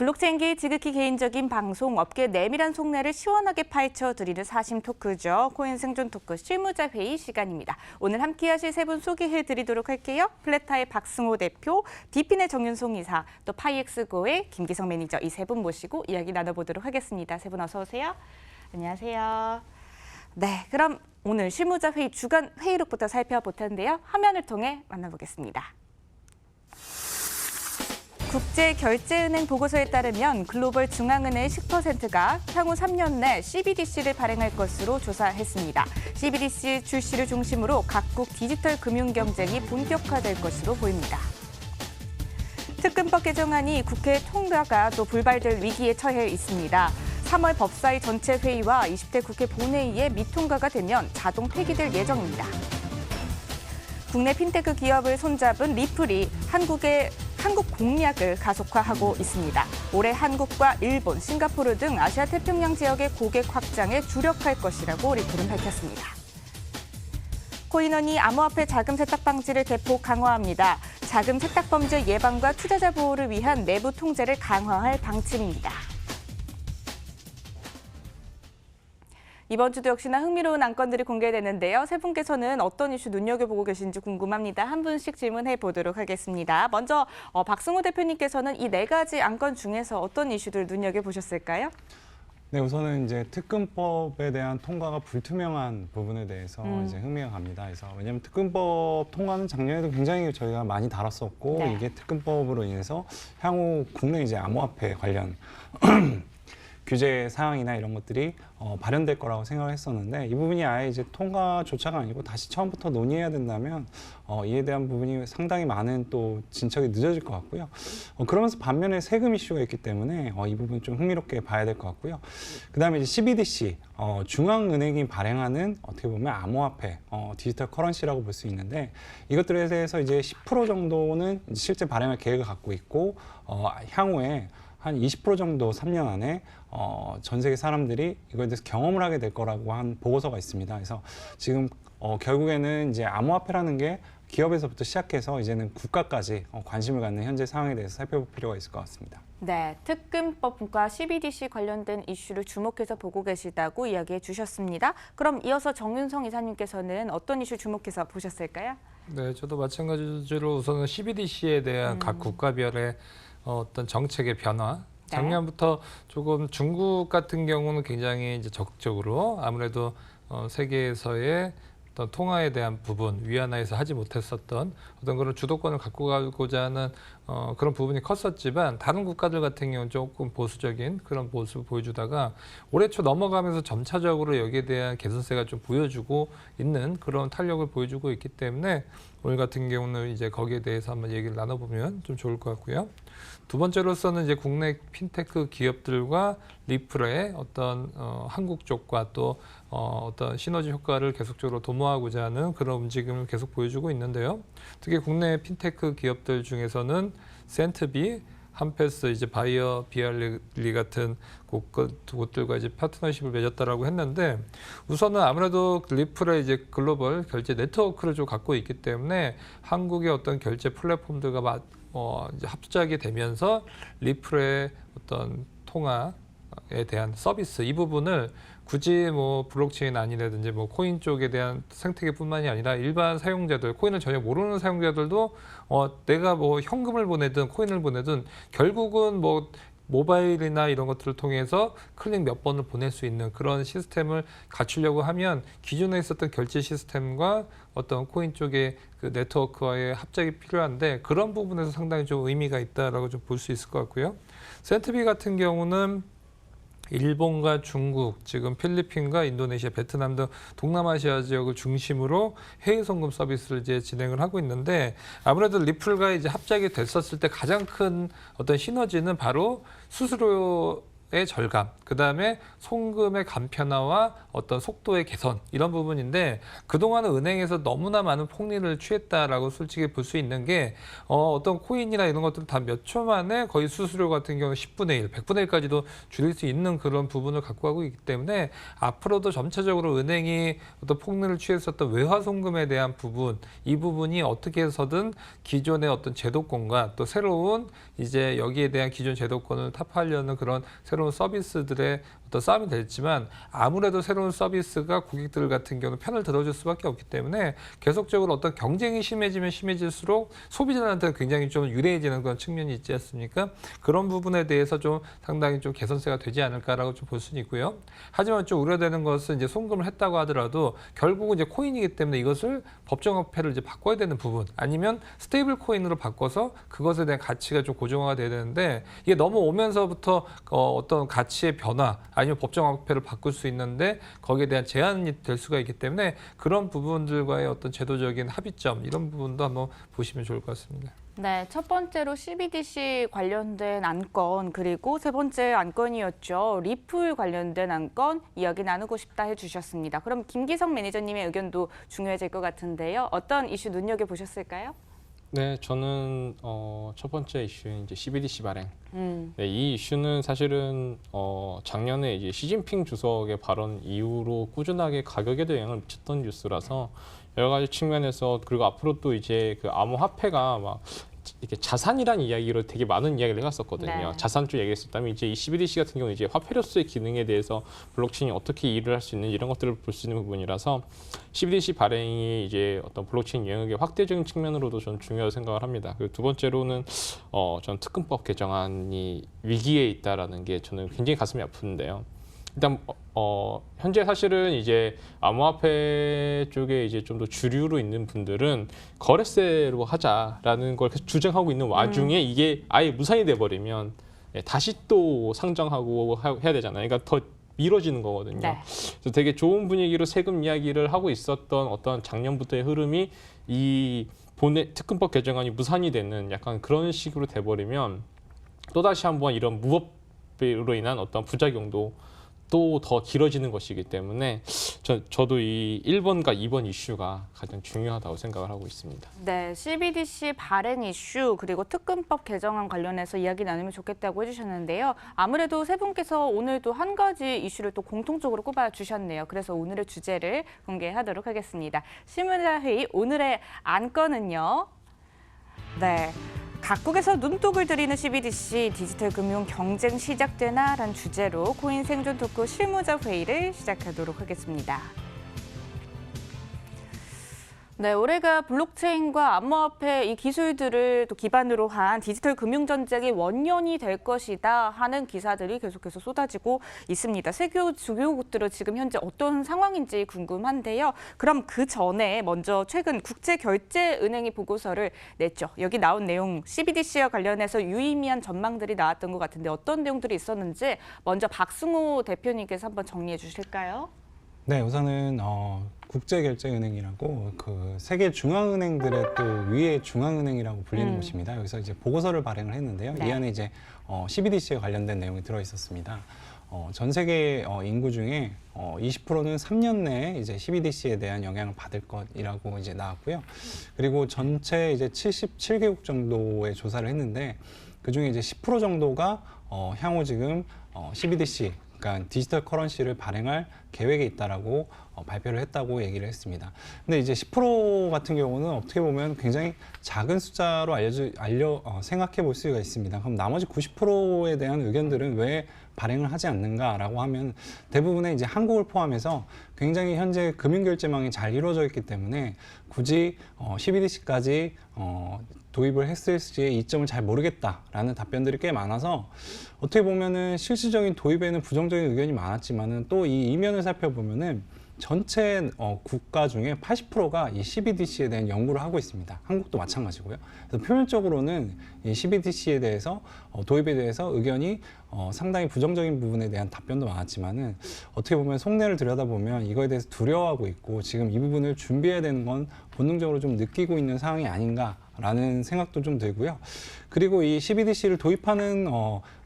블록체인계의 지극히 개인적인 방송, 업계 내밀한 속내를 시원하게 파헤쳐드리는 사심 토크죠. 코인 생존 토크 실무자 회의 시간입니다. 오늘 함께하실 세 분 소개해드리도록 할게요. 플레타의 박승호 대표, 디핀의 정윤송 이사, 또 파이엑스고의 김기성 매니저 이 세 분 모시고 이야기 나눠보도록 하겠습니다. 세 분 어서 오세요. 안녕하세요. 네, 그럼 오늘 실무자 회의 주간 회의록부터 살펴볼 텐데요. 화면을 통해 만나보겠습니다. 국제결제은행 보고서에 따르면 글로벌 중앙은행의 10%가 향후 3년 내 CBDC를 발행할 것으로 조사했습니다. CBDC 출시를 중심으로 각국 디지털 금융 경쟁이 본격화될 것으로 보입니다. 특검법 개정안이 국회 통과가 또 불발될 위기에 처해 있습니다. 3월 법사위 전체 회의와 20대 국회 본회의에 미통과가 되면 자동 폐기될 예정입니다. 국내 핀테크 기업을 손잡은 리플이 한국 공략을 가속화하고 있습니다. 올해 한국과 일본, 싱가포르 등 아시아 태평양 지역의 고객 확장에 주력할 것이라고 리플은 밝혔습니다. 코인원이 암호화폐 자금 세탁 방지를 대폭 강화합니다. 자금 세탁 범죄 예방과 투자자 보호를 위한 내부 통제를 강화할 방침입니다. 이번 주도 역시나 흥미로운 안건들이 공개되는데요. 세 분께서는 어떤 이슈 눈여겨보고 계신지 궁금합니다. 한 분씩 질문해 보도록 하겠습니다. 먼저 박승호 대표님께서는 이 네 가지 안건 중에서 어떤 이슈들 눈여겨보셨을까요? 네, 우선은 이제 특검법에 대한 통과가 불투명한 부분에 대해서 이제 흥미가 갑니다. 그래서 왜냐하면 특검법 통과는 작년에도 굉장히 저희가 많이 다뤘었고 네. 이게 특검법으로 인해서 향후 국내 이제 암호화폐 관련 규제 사항이나 이런 것들이 발현될 거라고 생각을 했었는데 이 부분이 아예 이제 통과조차가 아니고 다시 처음부터 논의해야 된다면 이에 대한 부분이 상당히 많은 또 진척이 늦어질 것 같고요. 그러면서 반면에 세금 이슈가 있기 때문에 이 부분 좀 흥미롭게 봐야 될 것 같고요. 그다음에 이제 CBDC 중앙은행이 발행하는 어떻게 보면 암호화폐 디지털 커런시라고 볼 수 있는데 이것들에 대해서 이제 10% 정도는 실제 발행할 계획을 갖고 있고 향후에 한 20% 정도 3년 안에 전 세계 사람들이 이거에 대해서 경험을 하게 될 거라고 한 보고서가 있습니다. 그래서 지금 결국에는 이제 암호화폐라는 게 기업에서부터 시작해서 이제는 국가까지 관심을 갖는 현재 상황에 대해서 살펴볼 필요가 있을 것 같습니다. 네, 특검법과 CBDC 관련된 이슈를 주목해서 보고 계시다고 이야기해 주셨습니다. 그럼 이어서 정윤성 이사님께서는 어떤 이슈 주목해서 보셨을까요? 네, 저도 마찬가지로 우선은 CBDC에 대한 각 국가별의 어떤 정책의 변화. 작년부터 조금 중국 같은 경우는 굉장히 이제 적극적으로 아무래도 세계에서의 어떤 통화에 대한 부분 위안화에서 하지 못했었던 어떤 그런 주도권을 갖고 가고자 하는 그런 부분이 컸었지만 다른 국가들 같은 경우는 조금 보수적인 그런 모습을 보여주다가 올해 초 넘어가면서 점차적으로 여기에 대한 개선세가 좀 보여주고 있는 그런 탄력을 보여주고 있기 때문에 오늘 같은 경우는 이제 거기에 대해서 한번 얘기를 나눠보면 좀 좋을 것 같고요. 두 번째로서는 이제 국내 핀테크 기업들과 리플의 어떤 한국 쪽과 또 어떤 시너지 효과를 계속적으로 도모하고자 하는 그런 움직임을 계속 보여주고 있는데요. 특히 국내 핀테크 기업들 중에서는 센트비, 한패스, 이제 바이어 비알리 같은 곳들과 이제 파트너십을 맺었다라고 했는데 우선은 아무래도 리플의 이제 글로벌 결제 네트워크를 좀 갖고 있기 때문에 한국의 어떤 결제 플랫폼들과 이제 합작이 되면서 리플의 어떤 통화에 대한 서비스 이 부분을 굳이 뭐 블록체인 아니라든지 뭐 코인 쪽에 대한 생태계뿐만이 아니라 일반 사용자들, 코인을 전혀 모르는 사용자들도 내가 뭐 현금을 보내든 코인을 보내든 결국은 뭐 모바일이나 이런 것들을 통해서 클릭 몇 번을 보낼 수 있는 그런 시스템을 갖추려고 하면 기존에 있었던 결제 시스템과 어떤 코인 쪽의 그 네트워크와의 합작이 필요한데 그런 부분에서 상당히 좀 의미가 있다라고 좀 볼 수 있을 것 같고요. 센트비 같은 경우는 일본과 중국, 지금 필리핀과 인도네시아, 베트남 등 동남아시아 지역을 중심으로 해외 송금 서비스를 이제 진행을 하고 있는데 아무래도 리플과 이제 합작이 됐었을 때 가장 큰 어떤 시너지는 바로 수수료 의 절감, 그다음에 송금의 간편화와 어떤 속도의 개선 이런 부분인데 그동안은 은행에서 너무나 많은 폭리를 취했다라고 솔직히 볼 수 있는 게 어떤 코인이나 이런 것들은 다 몇 초 만에 거의 수수료 같은 경우는 10분의 1, 100분의 1까지도 줄일 수 있는 그런 부분을 갖고 가고 있기 때문에 앞으로도 점차적으로 은행이 어떤 폭리를 취했었던 외화 송금에 대한 부분, 이 부분이 어떻게 해서든 기존의 어떤 제도권과 또 새로운 이제 여기에 대한 기존 제도권을 타파하려는 그런 새로운 서비스들의 어떤 싸움이 됐지만 아무래도 새로운 서비스가 고객들 같은 경우는 편을 들어줄 수밖에 없기 때문에 계속적으로 어떤 경쟁이 심해지면 심해질수록 소비자한테 굉장히 좀 유리해지는 그런 측면이 있지 않습니까? 그런 부분에 대해서 좀 상당히 좀 개선세가 되지 않을까라고 좀 볼 수는 있고요. 하지만 좀 우려되는 것은 이제 송금을 했다고 하더라도 결국은 이제 코인이기 때문에 이것을 법정화폐를 이제 바꿔야 되는 부분 아니면 스테이블 코인으로 바꿔서 그것에 대한 가치가 좀 고정화가 돼야 되는데 이게 너무 오면서부터 어떤 가치의 변화 아니면 법정화폐를 바꿀 수 있는데 거기에 대한 제한이 될 수가 있기 때문에 그런 부분들과의 어떤 제도적인 합의점 이런 부분도 한번 보시면 좋을 것 같습니다. 네, 첫 번째로 CBDC 관련된 안건 그리고 세 번째 안건이었죠. 리플 관련된 안건 이야기 나누고 싶다 해주셨습니다. 그럼 김기성 매니저님의 의견도 중요해질 것 같은데요. 어떤 이슈 눈여겨보셨을까요? 네, 저는 첫 번째 이슈인 이제 CBDC 발행. 네, 이 이슈는 사실은 작년에 이제 시진핑 주석의 발언 이후로 꾸준하게 가격에도 영향을 미쳤던 뉴스라서 여러 가지 측면에서 그리고 앞으로 또 이제 그 암호화폐가 막 이렇게 자산이라는 이야기로 되게 많은 이야기를 해왔었거든요. 네. 자산 쪽 얘기했었다면 이제 이 CBDC 같은 경우 이제 화폐로서의 기능에 대해서 블록체인이 어떻게 일을 할 수 있는 이런 것들을 볼 수 있는 부분이라서 CBDC 발행이 이제 어떤 블록체인 영역의 확대적인 측면으로도 저는 중요하다고 생각을 합니다. 그리고 두 번째로는 전 특근법 개정안이 위기에 있다라는 게 저는 굉장히 가슴이 아픈데요. 일단 현재 사실은 이제 암호화폐 쪽에 이제 좀 더 주류로 있는 분들은 거래세로 하자라는 걸 계속 주장하고 있는 와중에 이게 아예 무산이 돼 버리면 다시 또 상정하고 해야 되잖아요. 그러니까 더 미뤄지는 거거든요. 네. 그래서 되게 좋은 분위기로 세금 이야기를 하고 있었던 어떤 작년부터의 흐름이 이 특근법 개정안이 무산이 되는 약간 그런 식으로 돼버리면 또 다시 한번 이런 무법으로 인한 어떤 부작용도 또 더 길어지는 것이기 때문에 저도 이 1번과 2번 이슈가 가장 중요하다고 생각을 하고 있습니다. 네, CBDC 발행 이슈 그리고 특근법 개정안 관련해서 이야기 나누면 좋겠다고 해주셨는데요. 아무래도 세 분께서 오늘도 한 가지 이슈를 또 공통적으로 꼽아주셨네요. 그래서 오늘의 주제를 공개하도록 하겠습니다. 실무자회의 오늘의 안건은요. 네. 각국에서 눈독을 들이는 CBDC 디지털 금융 경쟁 시작되나라는 주제로 코인 생존 토크 실무자 회의를 시작하도록 하겠습니다. 네, 올해가 블록체인과 암호화폐 이 기술들을 또 기반으로 한 디지털 금융 전쟁의 원년이 될 것이다 하는 기사들이 계속해서 쏟아지고 있습니다. 세계 주요국들은 지금 현재 어떤 상황인지 궁금한데요. 그럼 그 전에 먼저 최근 국제결제은행이 보고서를 냈죠. 여기 나온 내용 CBDC와 관련해서 유의미한 전망들이 나왔던 것 같은데 어떤 내용들이 있었는지 먼저 박승호 대표님께서 한번 정리해 주실까요? 네, 우선은 국제결제은행이라고 그 세계 중앙은행들의 또 위의 중앙은행이라고 불리는 곳입니다. 여기서 이제 보고서를 발행을 했는데요. 네. 이 안에 이제 CBDC에 관련된 내용이 들어 있었습니다. 전 세계 인구 중에 20%는 3년 내에 이제 CBDC에 대한 영향을 받을 것이라고 이제 나왔고요. 그리고 전체 이제 77개국 정도의 조사를 했는데 그 중에 이제 10% 정도가 향후 지금 CBDC 그러니까 디지털 커런시를 발행할 계획에 있다라고 발표를 했다고 얘기를 했습니다. 근데 이제 10% 같은 경우는 어떻게 보면 굉장히 작은 숫자로 생각해 볼 수가 있습니다. 그럼 나머지 90%에 대한 의견들은 왜 발행을 하지 않는가라고 하면 대부분의 이제 한국을 포함해서 굉장히 현재 금융결제망이 잘 이루어져 있기 때문에 굳이 CBDC까지 도입을 했을지의 이점을 잘 모르겠다라는 답변들이 꽤 많아서 어떻게 보면은 실질적인 도입에는 부정적인 의견이 많았지만은 또 이 이면을 살펴보면은 전체 국가 중에 80%가 이 CBDC에 대한 연구를 하고 있습니다. 한국도 마찬가지고요. 그래서 표면적으로는 이 CBDC에 대해서 도입에 대해서 의견이 상당히 부정적인 부분에 대한 답변도 많았지만은 어떻게 보면 속내를 들여다보면 이거에 대해서 두려워하고 있고 지금 이 부분을 준비해야 되는 건 본능적으로 좀 느끼고 있는 상황이 아닌가라는 생각도 좀 들고요. 그리고 이 CBDC를 도입하는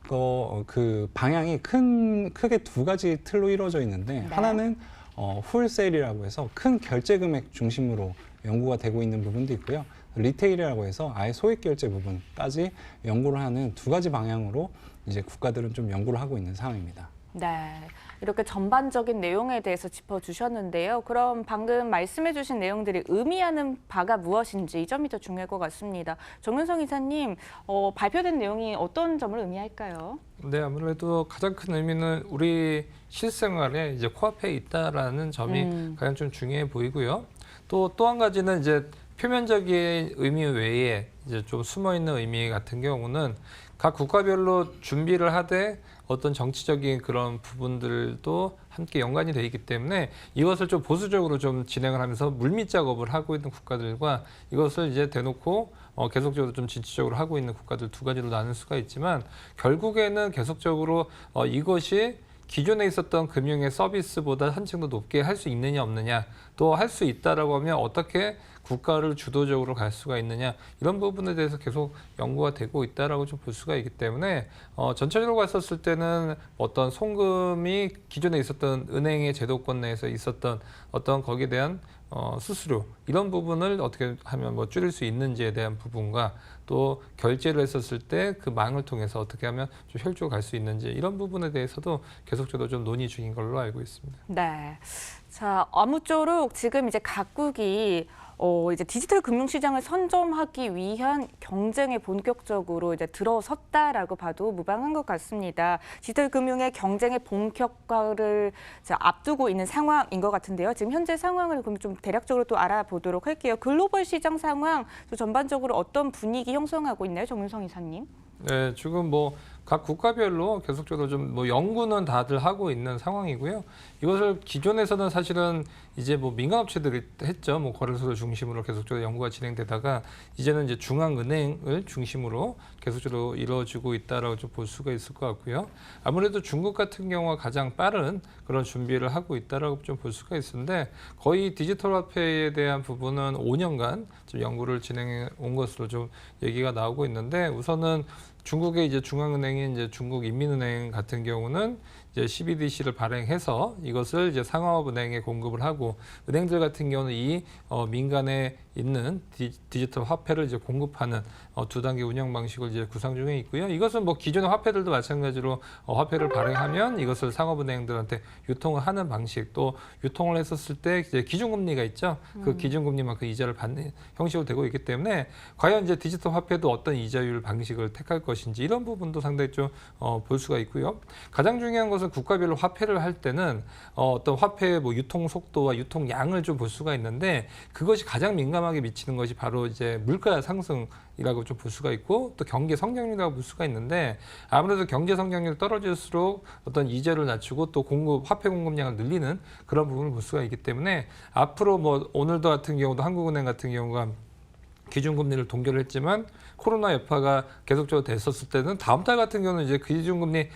그 방향이 크게 두 가지 틀로 이루어져 있는데 네. 하나는 홀세일이라고 해서 큰 결제 금액 중심으로 연구가 되고 있는 부분도 있고요. 리테일이라고 해서 아예 소액 결제 부분까지 연구를 하는 두 가지 방향으로 이제 국가들은 좀 연구를 하고 있는 상황입니다. 네, 이렇게 전반적인 내용에 대해서 짚어주셨는데요. 그럼 방금 말씀해주신 내용들이 의미하는 바가 무엇인지 이 점이 더 중요할 것 같습니다. 정윤성 이사님, 발표된 내용이 어떤 점을 의미할까요? 네, 아무래도 가장 큰 의미는 우리 실생활에 이제 코앞에 있다라는 점이 가장 좀 중요해 보이고요. 또 한 가지는 이제 표면적인 의미 외에 이제 좀 숨어 있는 의미 같은 경우는 각 국가별로 준비를 하되 어떤 정치적인 그런 부분들도 함께 연관이 돼 있기 때문에 이것을 좀 보수적으로 좀 진행을 하면서 물밑 작업을 하고 있는 국가들과 이것을 이제 대놓고 계속적으로 좀 진취적으로 하고 있는 국가들 두 가지로 나눌 수가 있지만 결국에는 계속적으로 이것이 기존에 있었던 금융의 서비스보다 한층 더 높게 할 수 있느냐 없느냐 또 할 수 있다라고 하면 어떻게 국가를 주도적으로 갈 수가 있느냐 이런 부분에 대해서 계속 연구가 되고 있다라고 좀 볼 수가 있기 때문에 전체적으로 봤었을 때는 어떤 송금이 기존에 있었던 은행의 제도권 내에서 있었던 어떤 거기에 대한 수수료 이런 부분을 어떻게 하면 뭐 줄일 수 있는지에 대한 부분과 또 결제를 했었을 때 그 망을 통해서 어떻게 하면 좀 효율적으로 갈 수 있는지 이런 부분에 대해서도 계속적으로 좀 논의 중인 걸로 알고 있습니다. 네. 자, 아무쪼록 지금 이제 각국이 이제 디지털 금융시장을 선점하기 위한 경쟁에 본격적으로 이제 들어섰다라고 봐도 무방한 것 같습니다. 디지털 금융의 경쟁의 본격화를 앞두고 있는 상황인 것 같은데요. 지금 현재 상황을 그럼 좀 대략적으로 또 알아보도록 할게요. 글로벌 시장 상황 또 전반적으로 어떤 분위기 형성하고 있나요, 정윤성 이사님? 네, 지금 뭐 각 국가별로 계속적으로 좀 뭐 연구는 다들 하고 있는 상황이고요. 이것을 기존에서는 사실은 이제 뭐 민간 업체들이 했죠. 뭐 거래소를 중심으로 계속적으로 연구가 진행되다가 이제는 이제 중앙은행을 중심으로 계속적으로 이루어지고 있다라고 좀 볼 수가 있을 것 같고요. 아무래도 중국 같은 경우가 가장 빠른 그런 준비를 하고 있다라고 좀 볼 수가 있는데 거의 디지털 화폐에 대한 부분은 5년간 좀 연구를 진행해 온 것으로 좀 얘기가 나오고 있는데 우선은 중국의 이제 중앙은행인 이제 중국인민은행 같은 경우는 이제 CBDC를 발행해서 이것을 이제 상업은행에 공급을 하고 은행들 같은 경우는 이 민간에 있는 디지털 화폐를 이제 공급하는 두 단계 운영 방식을 이제 구상 중에 있고요. 이것은 뭐 기존의 화폐들도 마찬가지로 화폐를 발행하면 이것을 상업은행들한테 유통을 하는 방식 또 유통을 했었을 때 이제 기준금리가 있죠. 그 기준금리만큼 이자를 받는 형식으로 되고 있기 때문에 과연 이제 디지털 화폐도 어떤 이자율 방식을 택할 것인지 이런 부분도 상당히 좀 볼 수가 있고요. 가장 중요한 것은 국가별로 화폐를 할 때는 어떤 화폐의 뭐 유통 속도와 유통량을 좀 볼 수가 있는데 그것이 가장 민감하게 미치는 것이 바로 이제 물가 상승이라고 좀 볼 수가 있고 또 경제 성장률이라고 볼 수가 있는데 아무래도 경제 성장률이 떨어질수록 어떤 이자를 낮추고 또 화폐 공급량을 늘리는 그런 부분을 볼 수가 있기 때문에 앞으로 뭐 오늘도 같은 경우도 한국은행 같은 경우가 기준금리를 동결을 했지만 코로나 여파가 계속적으로 됐었을 때는 다음 달 같은 경우는 이제 기준금리를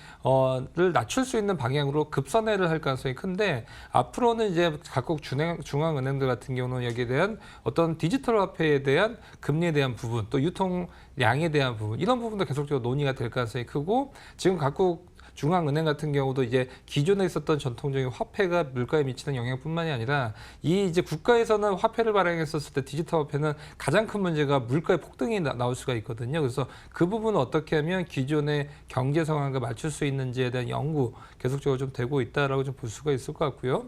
낮출 수 있는 방향으로 급선회를 할 가능성이 큰데 앞으로는 이제 각국 중앙은행들 같은 경우는 여기에 대한 어떤 디지털 화폐에 대한 금리에 대한 부분 또 유통량에 대한 부분 이런 부분도 계속적으로 논의가 될 가능성이 크고 지금 각국 중앙은행 같은 경우도 이제 기존에 있었던 전통적인 화폐가 물가에 미치는 영향뿐만이 아니라 이 이제 국가에서는 화폐를 발행했었을 때 디지털 화폐는 가장 큰 문제가 물가의 폭등이 나올 수가 있거든요. 그래서 그 부분을 어떻게 하면 기존의 경제 상황과 맞출 수 있는지에 대한 연구 계속적으로 좀 되고 있다라고 좀 볼 수가 있을 것 같고요.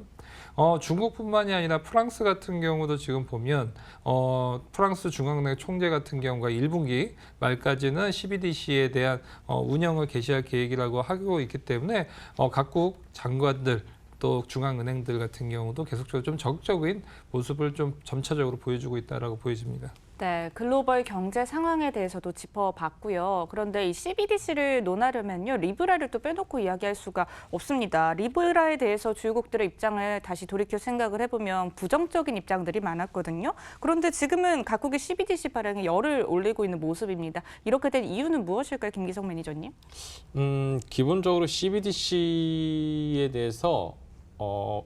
중국뿐만이 아니라 프랑스 같은 경우도 지금 보면 프랑스 중앙은행 총재 같은 경우가 1분기 말까지는 CBDC에 대한 운영을 개시할 계획이라고 하고 있기 때문에 각국 장관들 또 중앙은행들 같은 경우도 계속적으로 좀 적극적인 모습을 좀 점차적으로 보여주고 있다라고 보여집니다. 네, 글로벌 경제 상황에 대해서도 짚어봤고요. 그런데 이 CBDC를 논하려면요, 리브라를 또 빼놓고 이야기할 수가 없습니다. 리브라에 대해서 주요국들의 입장을 다시 돌이켜 생각을 해보면 부정적인 입장들이 많았거든요. 그런데 지금은 각국의 CBDC 발행에 열을 올리고 있는 모습입니다. 이렇게 된 이유는 무엇일까요, 김기성 매니저님? 기본적으로 CBDC에 대해서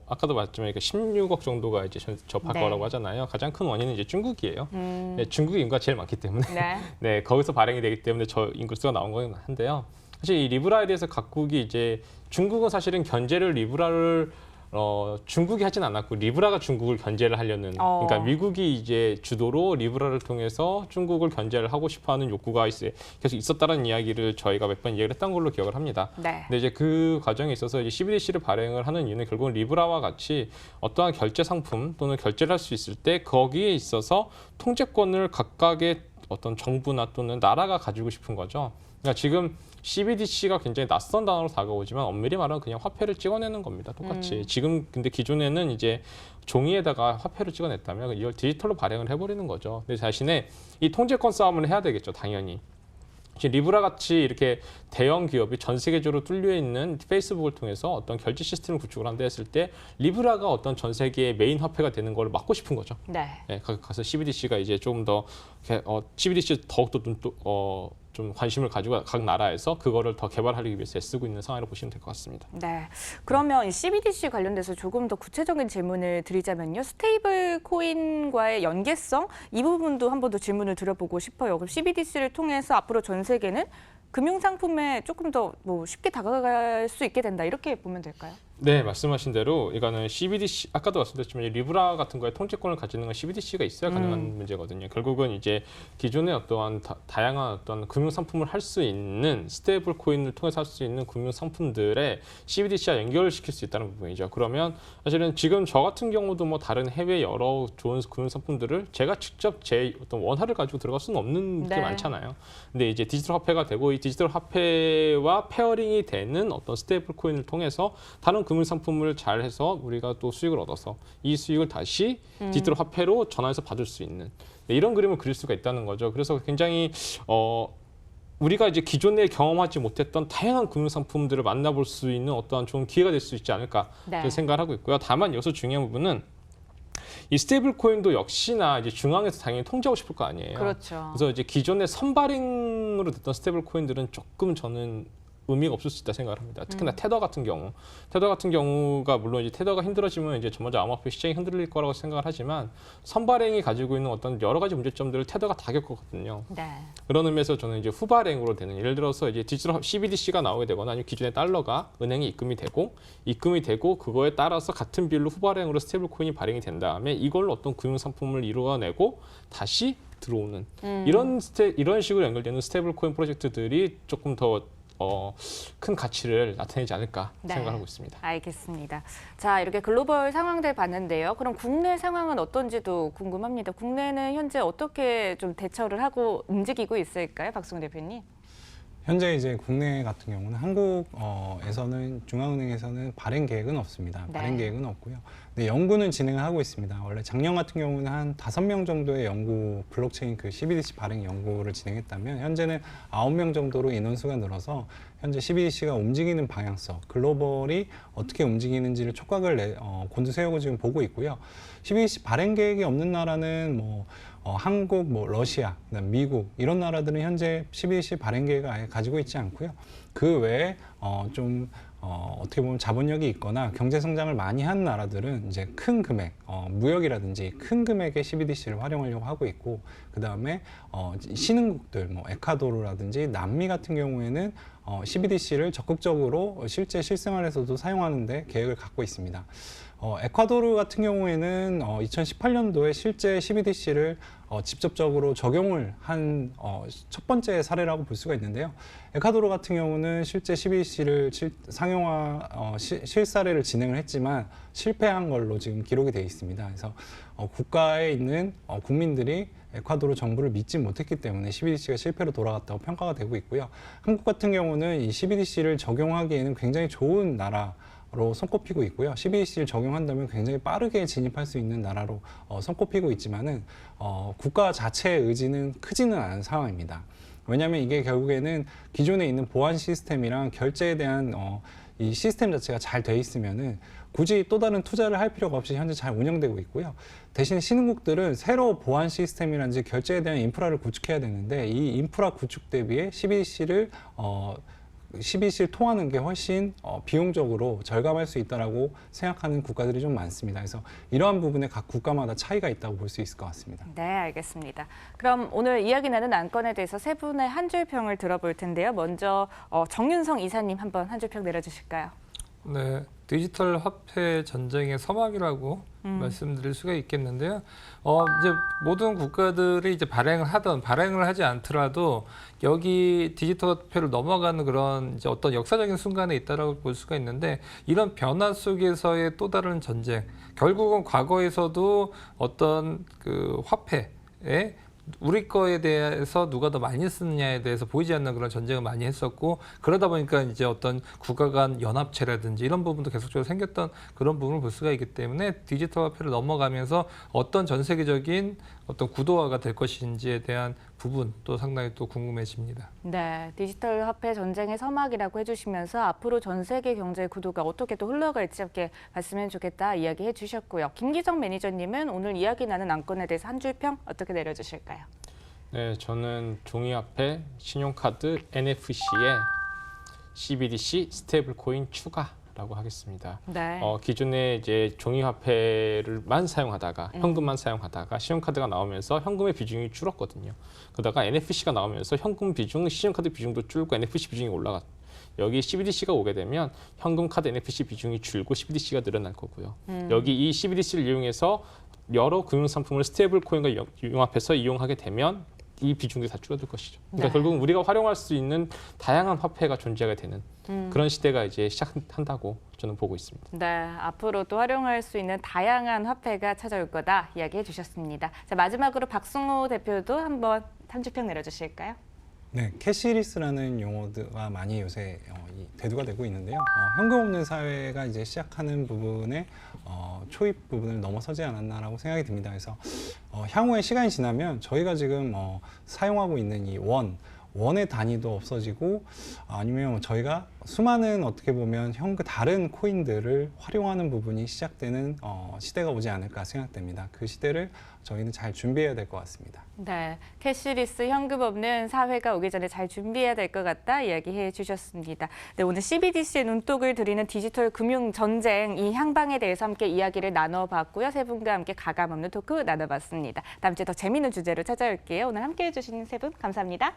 아까도 말했지만 16억 정도가 이제 접할 네. 거라고 하잖아요. 가장 큰 원인은 이제 중국이에요. 네, 중국 인구가 제일 많기 때문에 네. 네, 거기서 발행이 되기 때문에 저 인구수가 나온 거긴 한데요. 사실 이 리브라에 대해서 각국이 이제 중국은 사실은 견제를 리브라를 중국이 하진 않았고 리브라가 중국을 견제를 하려는 그러니까 미국이 이제 주도로 리브라를 통해서 중국을 견제를 하고 싶어하는 욕구가 계속 있었다는 이야기를 저희가 몇 번 얘기를 했던 걸로 기억을 합니다. 네. 근데 이제 그 과정에 있어서 이제 CBDC를 발행을 하는 이유는 결국은 리브라와 같이 어떠한 결제 상품 또는 결제를 할 수 있을 때 거기에 있어서 통제권을 각각의 어떤 정부나 또는 나라가 가지고 싶은 거죠. 그러니까 지금 CBDC가 굉장히 낯선 단어로 다가오지만 엄밀히 말하면 그냥 화폐를 찍어내는 겁니다. 똑같이. 지금 근데 기존에는 이제 종이에다가 화폐를 찍어냈다면 이걸 디지털로 발행을 해버리는 거죠. 근데 자신의 이 통제권 싸움을 해야 되겠죠, 당연히. 리브라 같이 이렇게 대형 기업이 전 세계적으로 뚫려 있는 페이스북을 통해서 어떤 결제 시스템을 구축을 한다 했을 때 리브라가 어떤 전 세계의 메인 화폐가 되는 걸 막고 싶은 거죠. 네. 네, 가서 CBDC가 이제 조금 더 CBDC 더욱더 좀 관심을 가지고 각 나라에서 그거를 더 개발하기 위해서 애쓰고 있는 상황으로 보시면 될 것 같습니다. 네. 그러면 이 CBDC 관련돼서 조금 더 구체적인 질문을 드리자면요. 스테이블 코인과의 연계성 이 부분도 한 번 더 질문을 드려보고 싶어요. 그럼 CBDC를 통해서 앞으로 전 세계는 금융 상품에 조금 더 뭐 쉽게 다가갈 수 있게 된다 이렇게 보면 될까요? 네, 말씀하신 대로 이거는 CBDC 아까도 말씀드렸지만 리브라 같은 거에 통제권을 가지는 건 CBDC가 있어야 가능한 문제거든요. 결국은 이제 기존의 어떠한 다양한 어떤 금융 상품을 할 수 있는 스테이블 코인을 통해서 할 수 있는 금융 상품들에 CBDC와 연결을 시킬 수 있다는 부분이죠. 그러면 사실은 지금 저 같은 경우도 뭐 다른 해외 여러 좋은 금융 상품들을 제가 직접 제 어떤 원화를 가지고 들어갈 수는 없는 게 많잖아요. 근데 이제 디지털 화폐가 되고 이 디지털 화폐와 페어링이 되는 어떤 스테이블 코인을 통해서 다른 금융 상품을 잘 해서 우리가 또 수익을 얻어서 이 수익을 다시 디지털 화폐로 전환해서 받을 수 있는 이런 그림을 그릴 수가 있다는 거죠. 그래서 굉장히 우리가 이제 기존에 경험하지 못했던 다양한 금융 상품들을 만나볼 수 있는 어떠한 좋은 기회가 될 수 있지 않을까 네. 생각을 하고 있고요. 다만 여기서 중요한 부분은 이 스테이블 코인도 역시나 이제 중앙에서 당연히 통제하고 싶을 거 아니에요. 그렇죠. 그래서 이제 기존에 선발행으로 됐던 스테이블 코인들은 조금 저는 의미가 없을 수 있다 생각을 합니다. 특히나 테더 같은 경우가 물론 이제 테더가 힘들어지면 이제 먼저 암호화폐 시장이 흔들릴 거라고 생각을 하지만 선발행이 가지고 있는 어떤 여러 가지 문제점들을 테더가 다 겪었거든요. 네. 그런 의미에서 저는 이제 후발행으로 되는 예를 들어서 이제 디지털 CBDC가 나오게 되거나 아니면 기존의 달러가 은행에 입금이 되고 그거에 따라서 같은 비율로 후발행으로 스테이블 코인이 발행이 된 다음에 이걸로 어떤 금융 상품을 이루어내고 다시 들어오는 이런 식으로 연결되는 스테이블 코인 프로젝트들이 조금 더 큰 가치를 나타내지 않을까 생각하고 있습니다. 알겠습니다. 자, 이렇게 글로벌 상황들 봤는데요. 그럼 국내 상황은 어떤지도 궁금합니다. 국내는 현재 어떻게 좀 대처를 하고 움직이고 있을까요, 박승훈 대표님? 현재 이제 국내 같은 경우는 한국에서는 중앙은행에서는 발행 계획은 없습니다. 네. 발행 계획은 없고요. 근데 연구는 진행을 하고 있습니다. 원래 작년 같은 경우는 한 5명 정도의 연구 블록체인 그 CBDC 발행 연구를 진행했다면 현재는 9명 정도로 인원수가 늘어서 현재 CBDC가 움직이는 방향성, 글로벌이 어떻게 움직이는지를 촉각을 곤두세우고 지금 보고 있고요. CBDC 발행 계획이 없는 나라는 한국, 러시아, 그다음 미국 이런 나라들은 현재 CBDC 발행 계획을 아예 가지고 있지 않고요. 그 외에 어떻게 보면 자본력이 있거나 경제 성장을 많이 한 나라들은 이제 큰 금액, 무역이라든지 큰 금액의 CBDC를 활용하려고 하고 있고, 그 다음에 신흥국들, 에콰도르라든지 남미 같은 경우에는 CBDC를 적극적으로 실제 실생활에서도 사용하는데 계획을 갖고 있습니다. 에콰도르 같은 경우에는 2018년도에 실제 CBDC를 직접적으로 적용을 한 첫 번째 사례라고 볼 수가 있는데요. 에콰도르 같은 경우는 실제 CBDC를 상용화 실사례를 진행을 했지만 실패한 걸로 지금 기록이 되어 있습니다. 그래서 국가에 있는 국민들이 에콰도르 정부를 믿지 못했기 때문에 CBDC가 실패로 돌아갔다고 평가가 되고 있고요. 한국 같은 경우는 이 CBDC를 적용하기에는 굉장히 좋은 나라로 손꼽히고 있고요. CBDC를 적용한다면 굉장히 빠르게 진입할 수 있는 나라로 손꼽히고 있지만은 국가 자체의 의지는 크지는 않은 상황입니다. 왜냐하면 이게 결국에는 기존에 있는 보안 시스템이랑 결제에 대한 이 시스템 자체가 잘 돼 있으면은 굳이 또 다른 투자를 할 필요가 없이 현재 잘 운영되고 있고요. 대신 신흥국들은 새로 보안 시스템이라든지 결제에 대한 인프라를 구축해야 되는데 이 인프라 구축 대비에 CBDC를 CBDC를 통하는 게 훨씬 비용적으로 절감할 수 있다라고 생각하는 국가들이 좀 많습니다. 그래서 이러한 부분에 각 국가마다 차이가 있다고 볼 수 있을 것 같습니다. 네, 알겠습니다. 그럼 오늘 이야기 나눈 안건에 대해서 세 분의 한 줄 평을 들어볼 텐데요. 먼저 정윤성 이사님 한번 한 줄 평 내려주실까요? 네, 디지털 화폐 전쟁의 서막이라고 말씀드릴 수가 있겠는데요. 이제 모든 국가들이 이제 발행을 하지 않더라도 여기 디지털 화폐를 넘어가는 그런 이제 어떤 역사적인 순간에 있다라고 볼 수가 있는데 이런 변화 속에서의 또 다른 전쟁, 결국은 과거에서도 어떤 그 화폐에 우리 거에 대해서 누가 더 많이 쓰느냐에 대해서 보이지 않는 그런 전쟁을 많이 했었고 그러다 보니까 이제 어떤 국가 간 연합체라든지 이런 부분도 계속적으로 생겼던 그런 부분을 볼 수가 있기 때문에 디지털 화폐를 넘어가면서 어떤 전 세계적인 어떤 구도화가 될 것인지에 대한 부분도 상당히 또 궁금해집니다. 네, 디지털 화폐 전쟁의 서막이라고 해주시면서 앞으로 전 세계 경제 구도가 어떻게 또 흘러갈지 함께 봤으면 좋겠다 이야기해 주셨고요. 김기정 매니저님은 오늘 이야기 나눈 안건에 대해서 한 줄 평 어떻게 내려주실까요? 네, 저는 종이화폐, 신용카드, NFC에 CBDC 스테이블 코인 추가라고 하겠습니다. 네. 기존에 이제 종이화폐를만 사용하다가 현금만 사용하다가 신용카드가 나오면서 현금의 비중이 줄었거든요. 그러다가 NFC가 나오면서 현금 비중, 신용카드 비중도 줄고 NFC 비중이 올라갔. 여기 CBDC가 오게 되면 현금, 카드, NFC 비중이 줄고 CBDC가 늘어날 거고요. 여기 이 CBDC를 이용해서 여러 금융 상품을 스테이블 코인과 융합해서 이용하게 되면 이 비중이 다 줄어들 것이죠. 그러니까 네. 결국은 우리가 활용할 수 있는 다양한 화폐가 존재하게 되는 그런 시대가 이제 시작한다고 저는 보고 있습니다. 네, 앞으로도 활용할 수 있는 다양한 화폐가 찾아올 거다 이야기해 주셨습니다. 자, 마지막으로 박승호 대표도 한번 한 줄 평 내려주실까요? 네, 캐시리스라는 용어가 많이 요새 대두가 되고 있는데요. 현금 없는 사회가 이제 시작하는 부분에 초입 부분을 넘어서지 않았나라고 생각이 듭니다. 그래서 향후에 시간이 지나면 저희가 지금 사용하고 있는 이 원의 단위도 없어지고 아니면 저희가 수많은 어떻게 보면 다른 코인들을 활용하는 부분이 시작되는 시대가 오지 않을까 생각됩니다. 그 시대를 저희는 잘 준비해야 될 것 같습니다. 네, 캐시리스 현금 없는 사회가 오기 전에 잘 준비해야 될 것 같다 이야기해 주셨습니다. 네, 오늘 CBDC의 눈독을 들이는 디지털 금융 전쟁 이 향방에 대해서 함께 이야기를 나눠봤고요. 세 분과 함께 가감 없는 토크 나눠봤습니다. 다음 주에 더 재미있는 주제로 찾아올게요. 오늘 함께해 주신 세 분 감사합니다.